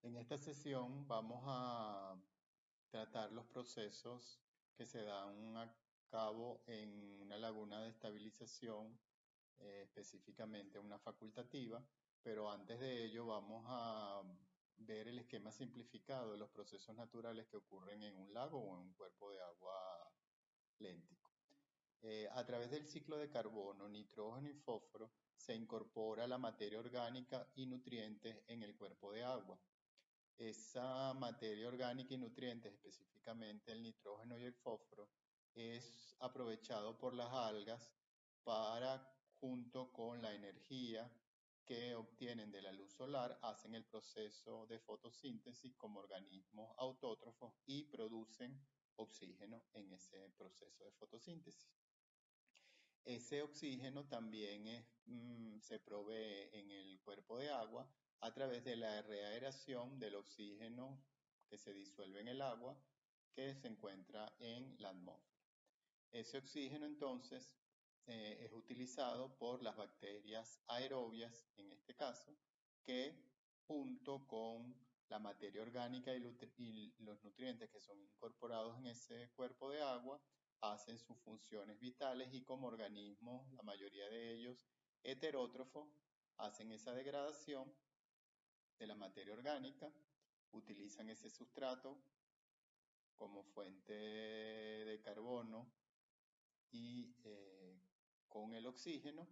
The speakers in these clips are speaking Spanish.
En esta sesión vamos a tratar los procesos que se dan a cabo en una laguna de estabilización, específicamente una facultativa, pero antes de ello vamos a ver el esquema simplificado de los procesos naturales que ocurren en un lago o en un cuerpo de agua léntico. A través del ciclo de carbono, nitrógeno y fósforo se incorpora la materia orgánica y nutrientes en el cuerpo de agua. Esa materia orgánica y nutrientes, específicamente el nitrógeno y el fósforo, es aprovechado por las algas para, junto con la energía que obtienen de la luz solar, hacen el proceso de fotosíntesis como organismos autótrofos y producen oxígeno en ese proceso de fotosíntesis. Ese oxígeno también se provee en el cuerpo de agua a través de la reaeración del oxígeno que se disuelve en el agua que se encuentra en la atmósfera. Ese oxígeno entonces es utilizado por las bacterias aerobias, en este caso, que junto con la materia orgánica y los nutrientes que son incorporados en ese cuerpo de agua, hacen sus funciones vitales y como organismos, la mayoría de ellos heterótrofos, hacen esa degradación de la materia orgánica, utilizan ese sustrato como fuente de carbono y con el oxígeno,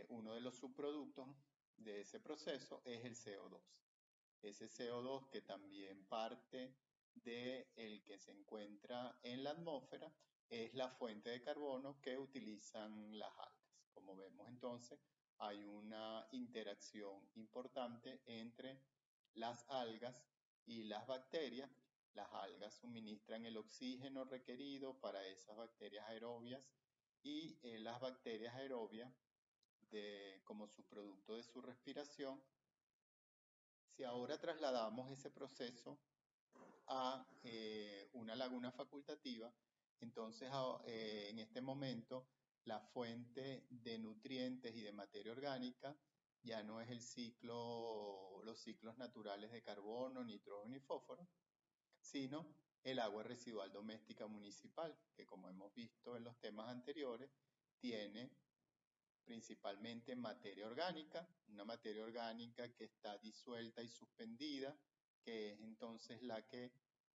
uno de los subproductos de ese proceso es el CO2. Ese CO2 que también parte del que se encuentra en la atmósfera es la fuente de carbono que utilizan las algas. Como vemos entonces, hay una interacción importante entre las algas y las bacterias. Las algas suministran el oxígeno requerido para esas bacterias aerobias y las bacterias aerobias, como subproducto de su respiración, si ahora trasladamos ese proceso a una laguna facultativa, entonces en este momento la fuente de nutrientes y de materia orgánica ya no es los ciclos naturales de carbono, nitrógeno y fósforo, sino el agua residual doméstica municipal, que como hemos visto en los temas anteriores, tiene principalmente materia orgánica, una materia orgánica que está disuelta y suspendida, que es entonces la que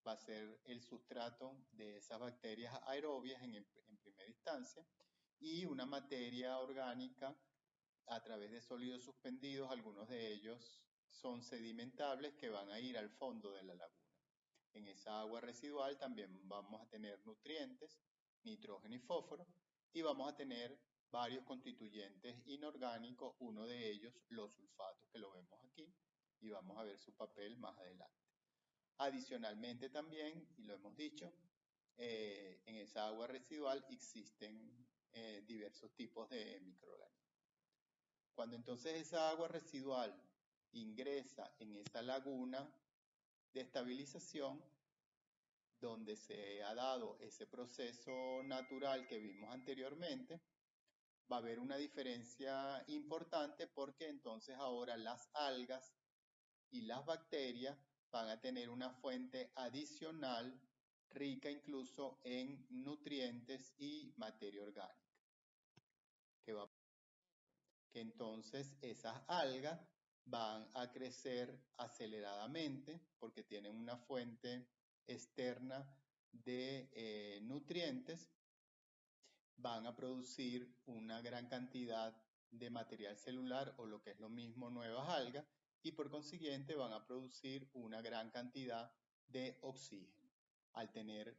va a ser el sustrato de esas bacterias aerobias en primera instancia, y una materia orgánica a través de sólidos suspendidos, algunos de ellos son sedimentables que van a ir al fondo de la laguna. En esa agua residual también vamos a tener nutrientes, nitrógeno y fósforo, y vamos a tener varios constituyentes inorgánicos, uno de ellos los sulfatos, que lo vemos aquí, y vamos a ver su papel más adelante. Adicionalmente también, y lo hemos dicho, en esa agua residual existen diversos tipos de microorganismos. Cuando entonces esa agua residual ingresa en esa laguna de estabilización, donde se ha dado ese proceso natural que vimos anteriormente, va a haber una diferencia importante porque entonces ahora las algas y las bacterias van a tener una fuente adicional rica incluso en nutrientes y materia orgánica, que entonces esas algas van a crecer aceleradamente porque tienen una fuente externa de nutrientes, van a producir una gran cantidad de material celular o lo que es lo mismo nuevas algas y por consiguiente van a producir una gran cantidad de oxígeno. Al tener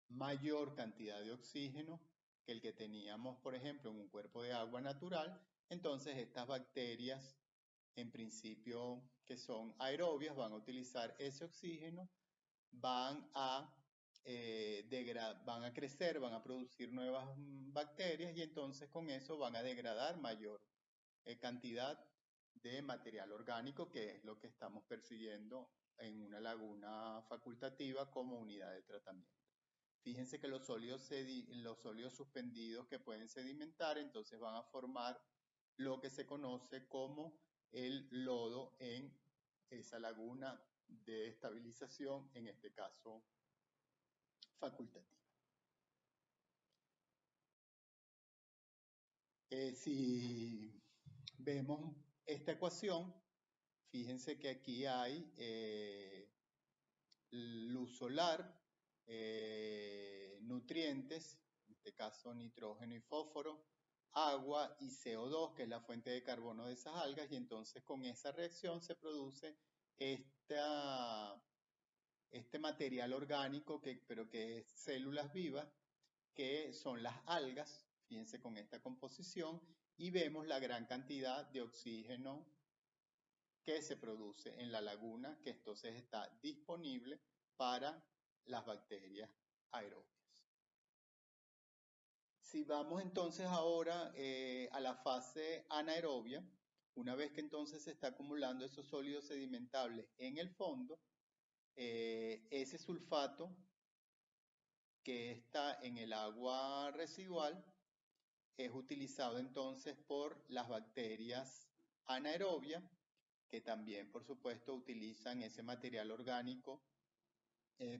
mayor cantidad de oxígeno que el que teníamos, por ejemplo, en un cuerpo de agua natural, entonces estas bacterias, en principio que son aerobias, van a utilizar ese oxígeno, van a crecer, van a producir nuevas bacterias y entonces con eso van a degradar mayor cantidad de material orgánico, que es lo que estamos persiguiendo en una laguna facultativa como unidad de tratamiento. Fíjense que los sólidos suspendidos que pueden sedimentar, entonces van a formar lo que se conoce como el lodo en esa laguna de estabilización, en este caso facultativa. Si vemos esta ecuación, fíjense que aquí hay luz solar, nutrientes, en este caso nitrógeno y fósforo, agua y CO2, que es la fuente de carbono de esas algas, y entonces con esa reacción se produce este material orgánico, pero que es células vivas, que son las algas, fíjense con esta composición, y vemos la gran cantidad de oxígeno que se produce en la laguna, que entonces está disponible para las bacterias aerobias. Si vamos entonces ahora a la fase anaerobia, una vez que entonces se está acumulando esos sólidos sedimentables en el fondo, ese sulfato que está en el agua residual es utilizado entonces por las bacterias anaerobias, que también por supuesto utilizan ese material orgánico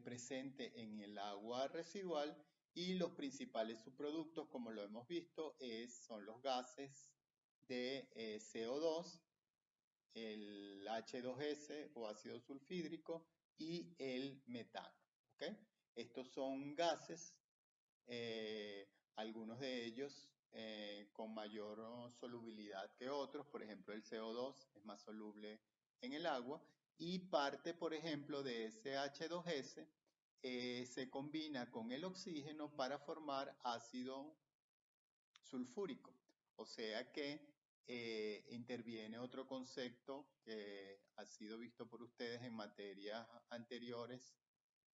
presente en el agua residual, y los principales subproductos, como lo hemos visto, son los gases de CO2, el H2S o ácido sulfídrico y el metano. ¿Okay? Estos son gases, algunos de ellos con mayor solubilidad que otros. Por ejemplo, el CO2 es más soluble en el agua, y parte, por ejemplo, de ese H2S se combina con el oxígeno para formar ácido sulfúrico. O sea que interviene otro concepto que ha sido visto por ustedes en materias anteriores,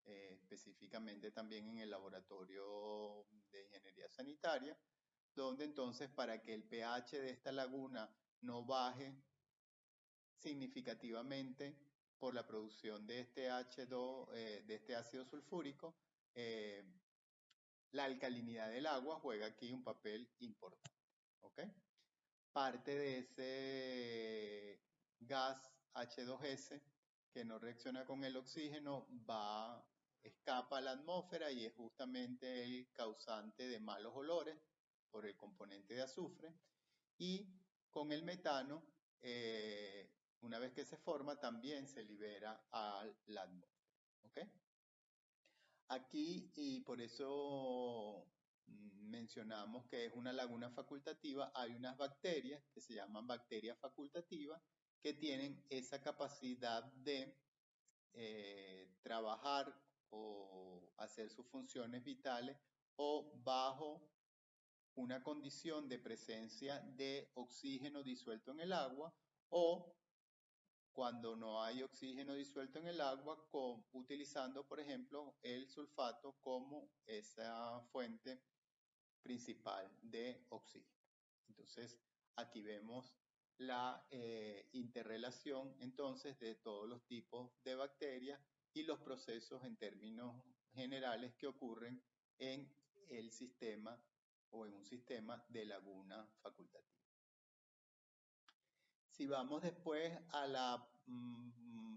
específicamente también en el laboratorio de ingeniería sanitaria, donde entonces para que el pH de esta laguna no baje significativamente por la producción de este H2, de este ácido sulfúrico, la alcalinidad del agua juega aquí un papel importante. ¿Okay? Parte de ese gas H2S que no reacciona con el oxígeno escapa a la atmósfera y es justamente el causante de malos olores por el componente de azufre. Y con el metano, una vez que se forma, también se libera a la atmósfera. ¿Okay? Aquí, y por eso mencionamos que es una laguna facultativa, hay unas bacterias que se llaman bacterias facultativas, que tienen esa capacidad de trabajar o hacer sus funciones vitales o bajo una condición de presencia de oxígeno disuelto en el agua, o cuando no hay oxígeno disuelto en el agua, utilizando, por ejemplo, el sulfato como esa fuente principal de oxígeno. Entonces, aquí vemos la interrelación entonces de todos los tipos de bacterias y los procesos en términos generales que ocurren en el sistema o en un sistema de laguna facultativa. Si vamos después a la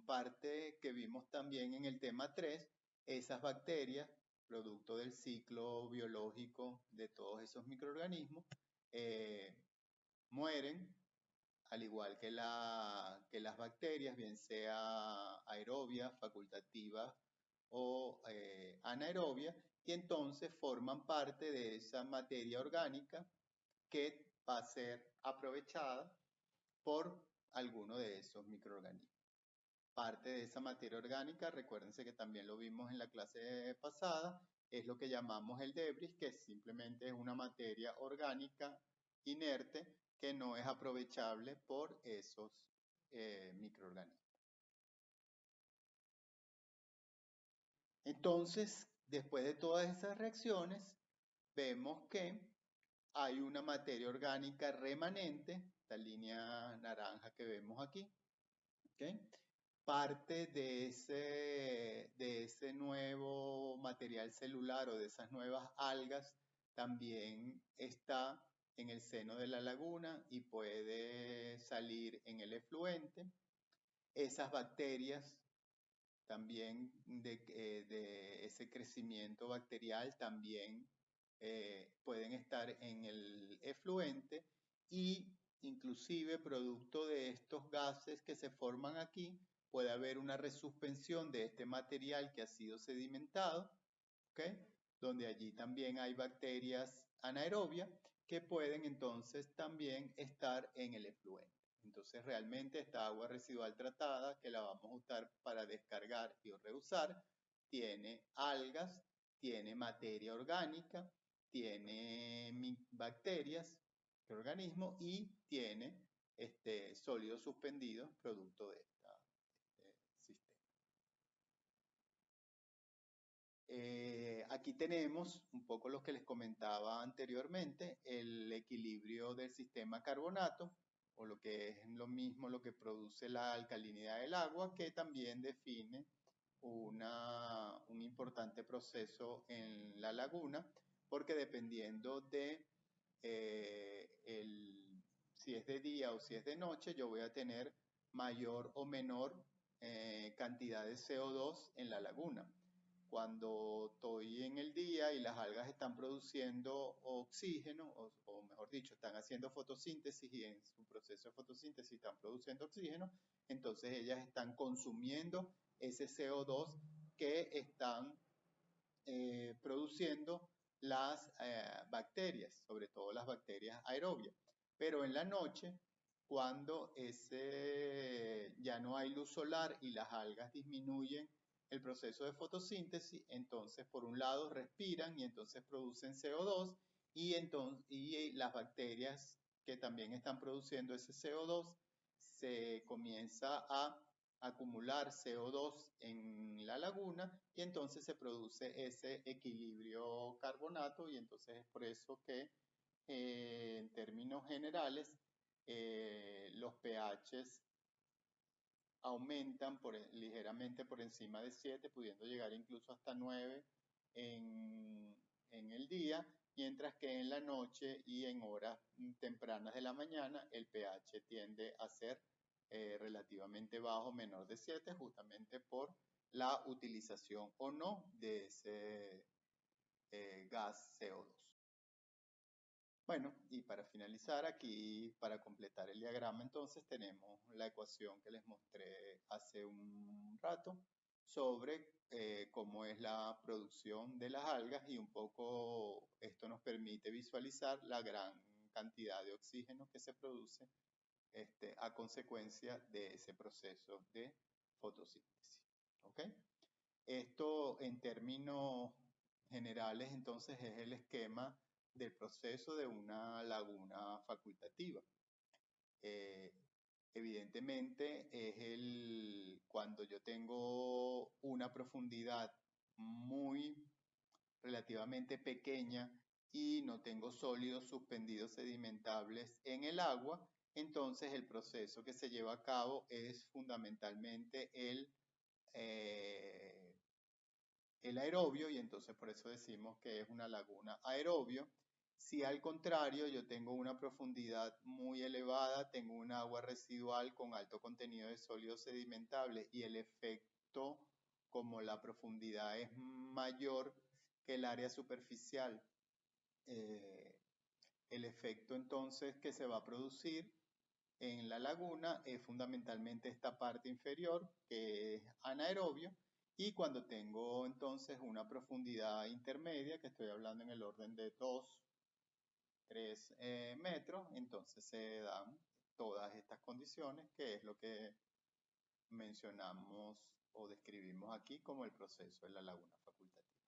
parte que vimos también en el tema 3, esas bacterias, producto del ciclo biológico de todos esos microorganismos, mueren, al igual que las bacterias, bien sea aerobia, facultativa o anaerobia, y entonces forman parte de esa materia orgánica que va a ser aprovechada por alguno de esos microorganismos. Parte de esa materia orgánica, recuérdense que también lo vimos en la clase pasada, es lo que llamamos el debris, que simplemente es una materia orgánica inerte que no es aprovechable por esos microorganismos. Entonces, después de todas esas reacciones, vemos que hay una materia orgánica remanente, esta línea naranja que vemos aquí, ¿okay? Parte de ese nuevo material celular o de esas nuevas algas también está en el seno de la laguna y puede salir en el efluente. esas bacterias también de ese crecimiento bacterial también pueden estar en el efluente y inclusive producto de estos gases que se forman aquí, puede haber una resuspensión de este material que ha sido sedimentado, ¿okay? Donde allí también hay bacterias anaerobias que pueden entonces también estar en el efluente. Entonces realmente esta agua residual tratada que la vamos a usar para descargar y reusar tiene algas, tiene materia orgánica, tiene bacterias, organismos y tiene sólidos suspendidos producto de este sistema. Aquí tenemos un poco lo que les comentaba anteriormente, el equilibrio del sistema carbonato, o lo que es lo mismo lo que produce la alcalinidad del agua, que también define un importante proceso en la laguna, porque dependiendo de si es de día o si es de noche, yo voy a tener mayor o menor cantidad de CO2 en la laguna. Cuando estoy en el día y las algas están produciendo oxígeno, o mejor dicho, están haciendo fotosíntesis y en su proceso de fotosíntesis están produciendo oxígeno, entonces ellas están consumiendo ese CO2 que están produciendo las bacterias, sobre todo las bacterias aerobias. Pero en la noche, cuando ya no hay luz solar y las algas disminuyen el proceso de fotosíntesis, entonces por un lado respiran y entonces producen CO2 y las bacterias que también están produciendo ese CO2 se comienza a acumular CO2 en la laguna y entonces se produce ese equilibrio carbonato y entonces es por eso que en términos generales los pHs aumentan ligeramente por encima de 7, pudiendo llegar incluso hasta 9 en el día, mientras que en la noche y en horas tempranas de la mañana el pH tiende a ser relativamente bajo, menor de 7, justamente por la utilización o no de ese gas CO2. Bueno, y para finalizar aquí, para completar el diagrama, entonces tenemos la ecuación que les mostré hace un rato sobre cómo es la producción de las algas y un poco esto nos permite visualizar la gran cantidad de oxígeno que se produce a consecuencia de ese proceso de fotosíntesis. ¿Ok? Esto en términos generales entonces es el esquema del proceso de una laguna facultativa. Evidentemente es cuando yo tengo una profundidad muy relativamente pequeña y no tengo sólidos suspendidos sedimentables en el agua, entonces el proceso que se lleva a cabo es fundamentalmente el aerobio y entonces por eso decimos que es una laguna aerobio. Si al contrario yo tengo una profundidad muy elevada, tengo un agua residual con alto contenido de sólidos sedimentables y el efecto, como la profundidad es mayor que el área superficial, el efecto entonces que se va a producir en la laguna es fundamentalmente esta parte inferior que es anaerobio y cuando tengo entonces una profundidad intermedia, que estoy hablando en el orden de 2, 3 metros, entonces se dan todas estas condiciones, que es lo que mencionamos o describimos aquí como el proceso de la laguna facultativa.